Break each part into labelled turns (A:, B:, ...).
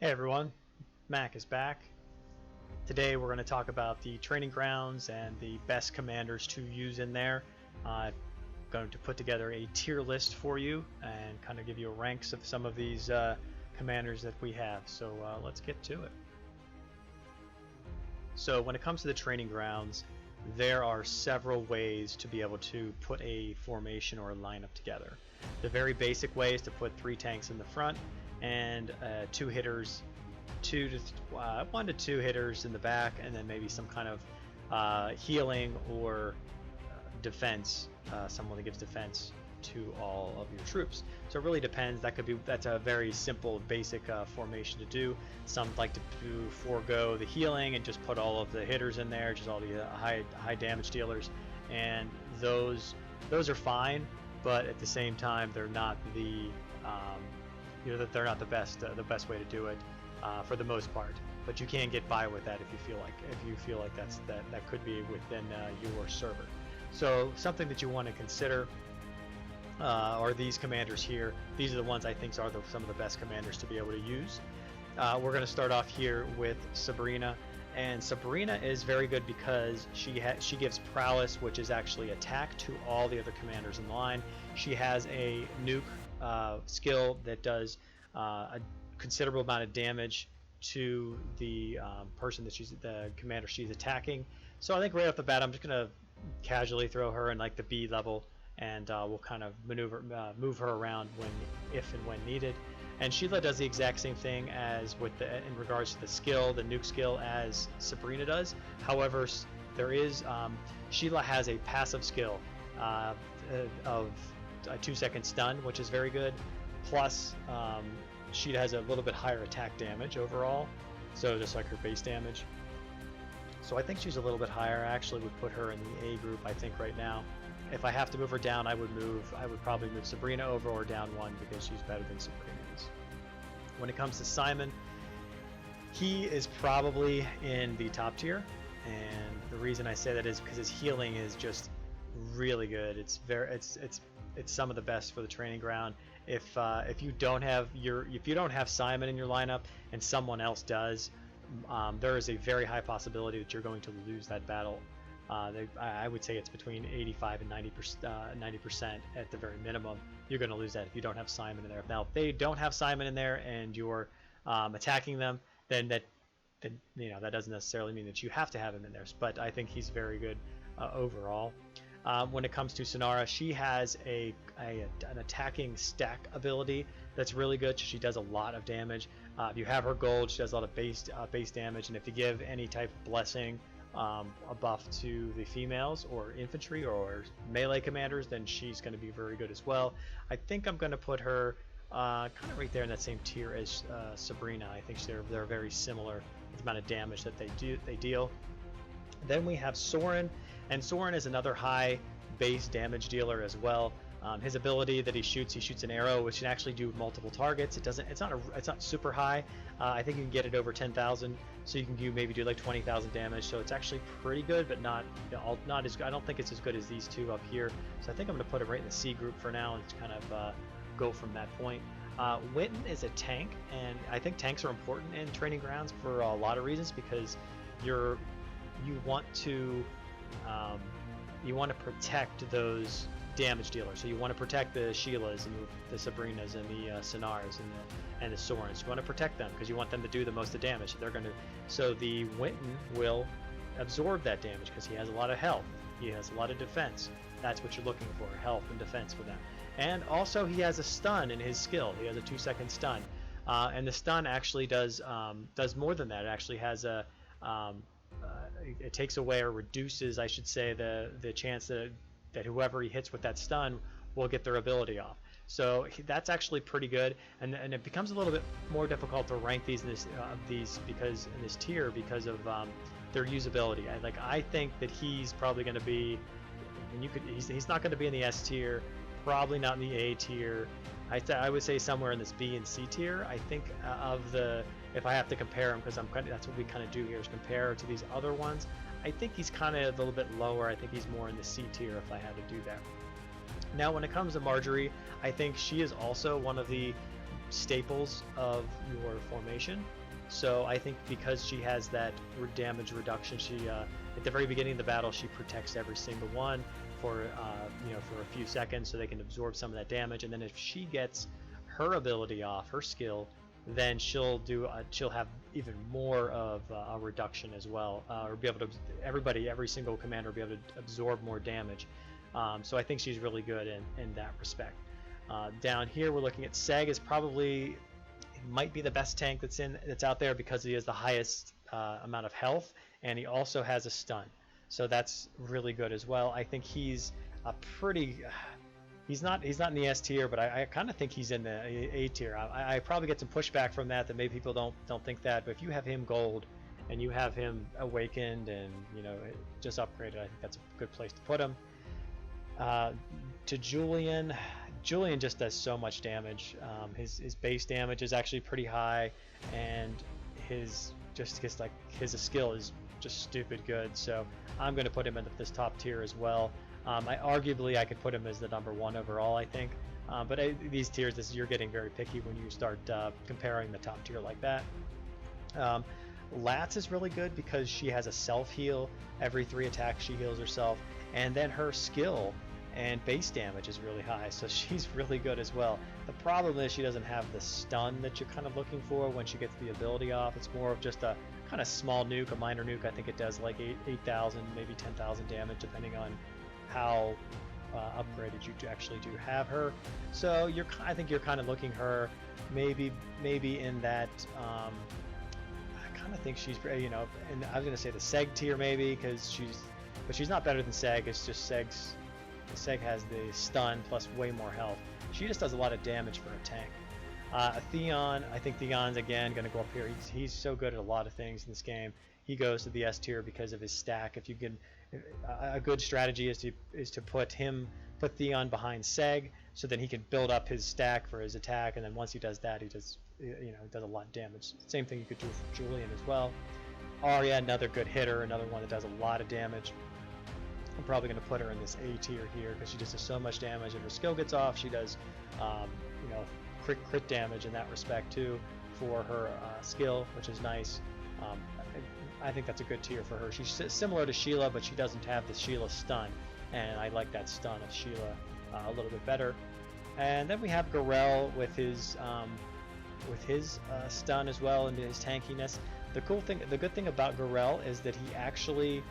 A: Hey everyone, Mac is back. Today we're going to talk about the training grounds and the best commanders to use in there. I'm going to put together a tier list for you and kind of give you ranks of some of these commanders that we have. So let's get to it. So when it comes to the training grounds, there are several ways to be able to put a formation or a lineup together. The very basic way is to put 3 tanks in the front and 2 hitters, 1 to 2 hitters in the back, and then maybe some kind of healing or defense, someone that gives defense to all of your troops. So it really depends. That's a very simple, basic formation to do. Some like to forego the healing and just put all of the hitters in there, just all the high damage dealers, and those are fine. But at the same time, they're not the they're not the best way to do it for the most part. But you can get by with that if you feel like that could be within your server. So something that you want to consider are these commanders here. These are the ones I think are some of the best commanders to be able to use. We're going to start off here with Sabrina, and Sabrina is very good because she gives prowess, which is actually attack, to all the other commanders in the line. She has a nuke skill that does a considerable amount of damage to the the commander she's attacking. So I think right off the bat I'm just going to casually throw her in like the B level, and we'll kind of move her around if and when needed. And Sheila does the exact same thing as in regards to the nuke skill, as Sabrina does. However, there is Sheila has a passive skill of a 2-second stun, which is very good. Plus, she has a little bit higher attack damage overall, so just like her base damage. So I think she's a little bit higher. I actually would put her in the A group, I think, right now. If I have to move her down, I would probably move Sabrina over or down 1, because she's better than Sabrina is. When it comes to Simon, he is probably in the top tier, and the reason I say that is because his healing is just really good. It's some of the best for the training ground. If you don't have Simon in your lineup and someone else does, there is a very high possibility that you're going to lose that battle. I would say it's between 85 and 90% at the very minimum. You're going to lose that if you don't have Simon in there. Now, if they don't have Simon in there and you're attacking them, then that doesn't necessarily mean that you have to have him in there. But I think he's very good overall. When it comes to Sonora, she has an attacking stack ability that's really good. She does a lot of damage. If you have her gold, she does a lot of base damage, and if you give any type of blessing, a buff to the females or infantry or melee commanders, then she's going to be very good as well. I think I'm going to put her kind of right there in that same tier as Sabrina. I think they're very similar with the amount of damage that they deal. Then we have Sauron, and Sauron is another high base damage dealer as well. His ability that he shoots an arrow which can actually do multiple targets. It's not super high. I think you can get it over 10,000, so you can maybe do like 20,000 damage. So it's actually pretty good, but not as good. I don't think it's as good as these two up here. So I think I'm going to put it right in the C group for now and kind of go from that point. Witten is a tank, and I think tanks are important in training grounds for a lot of reasons, because you want to protect those damage dealers. So you want to protect the Sheilas and the Sabrinas and the Sonaras and the Saurons. You want to protect them because you want them to do the most of damage. So the Witten will absorb that damage because he has a lot of health. He has a lot of defense. That's what you're looking for, health and defense for them. And also he has a stun in his skill. He has a 2-second stun, and the stun actually does more than that. It actually has a it takes away or reduces, I should say, the chance that whoever he hits with that stun will get their ability off. So that's actually pretty good, and it becomes a little bit more difficult to rank these in this tier because of their usability. I think that he's probably going to be, he's not going to be in the S tier, probably not in the A tier. I would say somewhere in this B and C tier. I think if I have to compare him, because that's what we kind of do here, is compare to these other ones. I think he's kind of a little bit lower. I think he's more in the C tier if I had to do that. Now, when it comes to Margaery, I think she is also one of the staples of your formation. So I think because she has that damage reduction, she at the very beginning of the battle she protects every single one for for a few seconds, so they can absorb some of that damage. And then if she gets her ability off, her skill, then she'll have even more of a reduction as well, or be able to every single commander will be able to absorb more damage. So I think she's really good in that respect. Down here we're looking at Seg is probably might be the best tank that's out there because he has the highest amount of health, and he also has a stun, so that's really good as well. I think he's a pretty he's not in the S tier, but I kind of think he's in the A tier. I probably get some pushback from that maybe people don't think that, but if you have him gold and you have him awakened and just upgraded, I think that's a good place to put him. To Julian just does so much damage. His base damage is actually pretty high, and his skill is just stupid good. So I'm going to put him in this top tier as well. Arguably I could put him as the number 1 overall, I think. But these tiers, you're getting very picky when you start comparing the top tier like that. Lats is really good because she has a self heal. Every 3 attacks she heals herself, and then her skill and base damage is really high, so she's really good as well. The problem is she doesn't have the stun that you're kind of looking for when she gets the ability off. It's more of just a kind of small nuke, a minor nuke. I think it does like 8,000, maybe 10,000 damage depending on how upgraded you actually do have her. So I think you're kind of looking her maybe in that I kind of think she's and I was gonna say the Seg tier maybe, because she's not better than Seg. It's just Seg has the stun plus way more health. She just does a lot of damage for a tank. Theon, I think Theon's again going to go up here. He's so good at a lot of things in this game. He goes to the S tier because of his stack. If you can, a good strategy is to put Theon behind Seg, so then he can build up his stack for his attack, and then once he does that, he does a lot of damage. Same thing you could do for Julian as well. Aria, another good hitter, another one that does a lot of damage. I'm probably going to put her in this A tier here because she just does so much damage, and her skill gets off. She does, crit damage in that respect too for her skill, which is nice. I think that's a good tier for her. She's similar to Sheila, but she doesn't have the Sheila stun, and I like that stun of Sheila a little bit better. And then we have Guerrell with his stun as well and his tankiness. The good thing about Guerrell is that he actually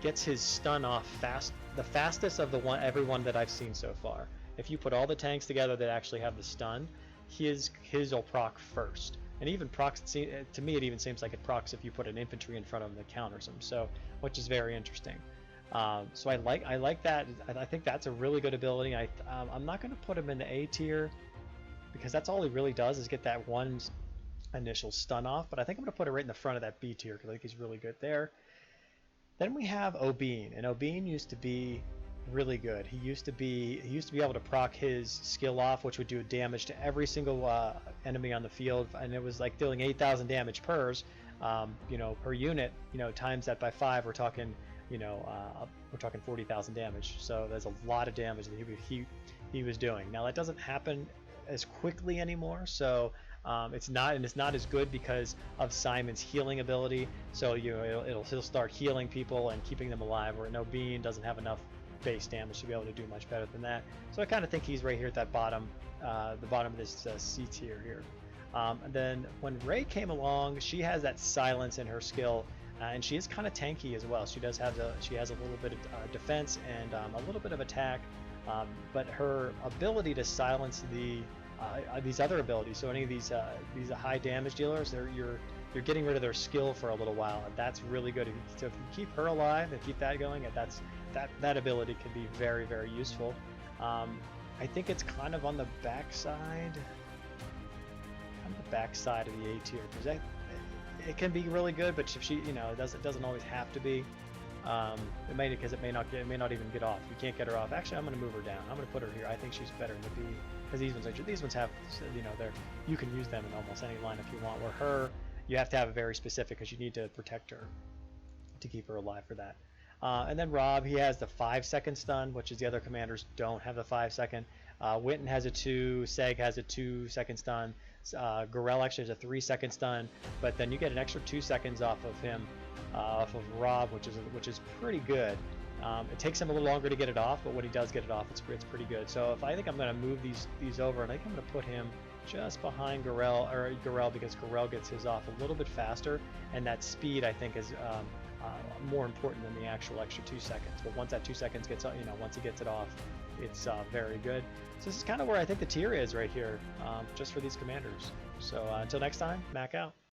A: gets his stun off the fastest of everyone that I've seen so far. If you put all the tanks together that actually have the stun, his will proc first. And even procs, to me it even seems like it procs if you put an infantry in front of him that counters him, so which is very interesting. So I like that. I think that's a really good ability. I'm not going to put him in the A tier because that's all he really does is get that one initial stun off, but I think I'm going to put it right in the front of that B tier because I think he's really good there. Then we have Obene, and Obene used to be really good. He used to be able to proc his skill off, which would do damage to every single enemy on the field, and it was like dealing 8,000 damage per unit. Times that by 5, we're talking 40,000 damage. So there's a lot of damage that he was doing. Now that doesn't happen as quickly anymore, so it's not as good because of Simon's healing ability. So he'll start healing people and keeping them alive, where Obene doesn't have enough base damage to be able to do much better than that. So I kind of think he's right here at that bottom, the bottom of this C tier here. And then when Rey came along, she has that silence in her skill, and she is kind of tanky as well. She has a little bit of defense and a little bit of attack, but her ability to silence these other abilities, so any of these high damage dealers, you're getting rid of their skill for a little while, and that's really good. So if you keep her alive and keep that going, and that ability can be very, very useful. I think it's kind of on the backside of the A tier, because it can be really good, but if she, it doesn't always have to be. Because it may not even get off. You can't get her off. Actually, I'm going to move her down. I'm going to put her here. I think she's better in the B, because these ones have, you can use them in almost any line if you want. Where her, you have to have it very specific because you need to protect her to keep her alive for that. And then Rob, he has the 5-second stun, which is the other commanders don't have the 5-second. Winton has a 2, Seg has a 2-second stun, Guerrell actually has a 3-second stun, but then you get an extra 2 seconds off of him, off of Rob, which is pretty good. It takes him a little longer to get it off, but when he does get it off, it's pretty good. So if I think I'm going to move these over, and I think I'm going to put him just behind Guerrell, because Guerrell gets his off a little bit faster, and that speed I think is more important than the actual extra 2 seconds. But once that 2 seconds gets, once he gets it off, it's very good. So this is kind of where I think the tier is right here, just for these commanders. So until next time, Mac out.